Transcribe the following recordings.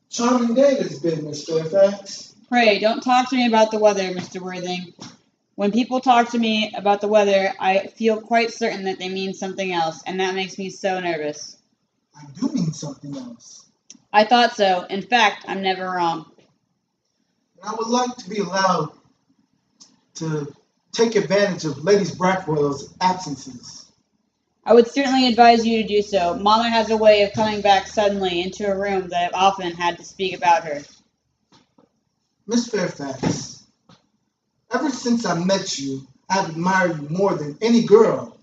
Charming day it has been, Miss Fairfax. Pray, don't talk to me about the weather, Mr. Worthing. When people talk to me about the weather, I feel quite certain that they mean something else, and that makes me so nervous. I do mean something else. I thought so. In fact, I'm never wrong. And I would like to be allowed to take advantage of Lady Brackwell's absences. I would certainly advise you to do so. Mother has a way of coming back suddenly into a room that I've often had to speak about her. Miss Fairfax, ever since I met you, I have admired you more than any girl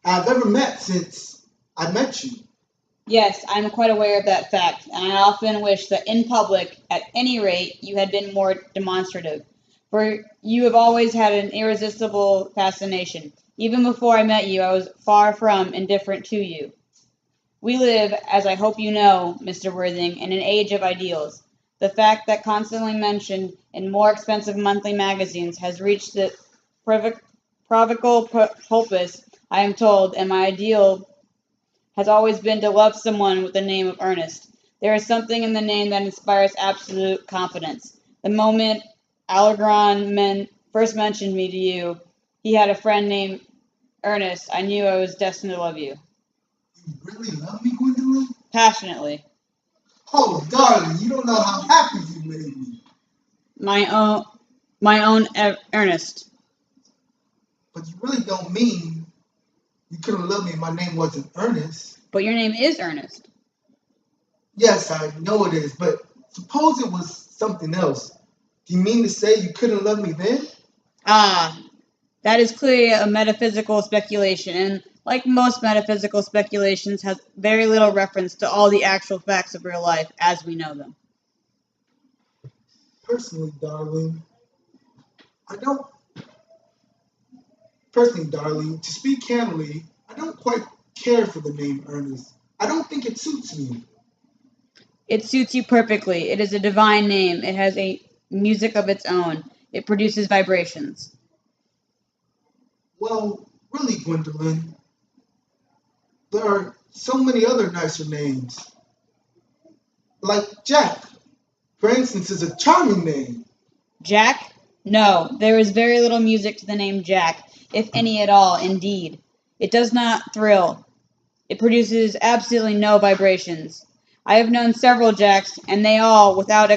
I have ever met since I met you. Yes, I'm quite aware of that fact, and I often wish that in public, at any rate, you had been more demonstrative. For you have always had an irresistible fascination. Even before I met you, I was far from indifferent to you. We live, as I hope you know, Mr. Worthing, in an age of ideals. The fact that constantly mentioned in more expensive monthly magazines has reached the provincial pulpits, I am told, and my ideal has always been to love someone with the name of Ernest. There is something in the name that inspires absolute confidence. The moment first mentioned me to you, he had a friend named Ernest. I knew I was destined to love you. You really love me, Gwendolyn? Passionately. Oh, darling, you don't know how happy you made me. My own Ernest. But you really don't mean you couldn't love me if my name wasn't Ernest. But your name is Ernest. Yes, I know it is, but suppose it was something else. Do you mean to say you couldn't love me then? Ah, that is clearly a metaphysical speculation, and like most metaphysical speculations, has very little reference to all the actual facts of real life as we know them. Personally, darling, I don't. Personally, darling, to speak candidly, I don't quite care for the name Ernest. I don't think it suits me. It suits you perfectly. It is a divine name. It has a music of its own. It produces vibrations. Well, really, Gwendolyn, there are so many other nicer names. Like Jack, for instance, is a charming name. Jack? No, there is very little music to the name Jack, if any at all, indeed. It does not thrill. It produces absolutely no vibrations. I have known several Jacks, and they all, without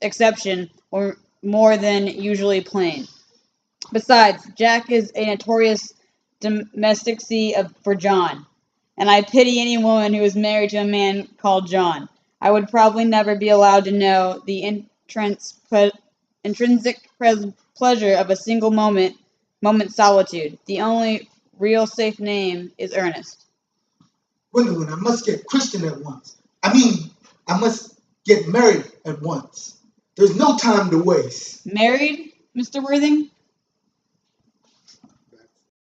exception, were more than usually plain. Besides, Jack is a notorious domesticity for John, and I pity any woman who is married to a man called John. I would probably never be allowed to know the intrinsic pleasure of a single moment's solitude. The only real safe name is Ernest. Gwendolyn, I must get Christian at once. I must get married at once. There's no time to waste. Married, Mr. Worthing?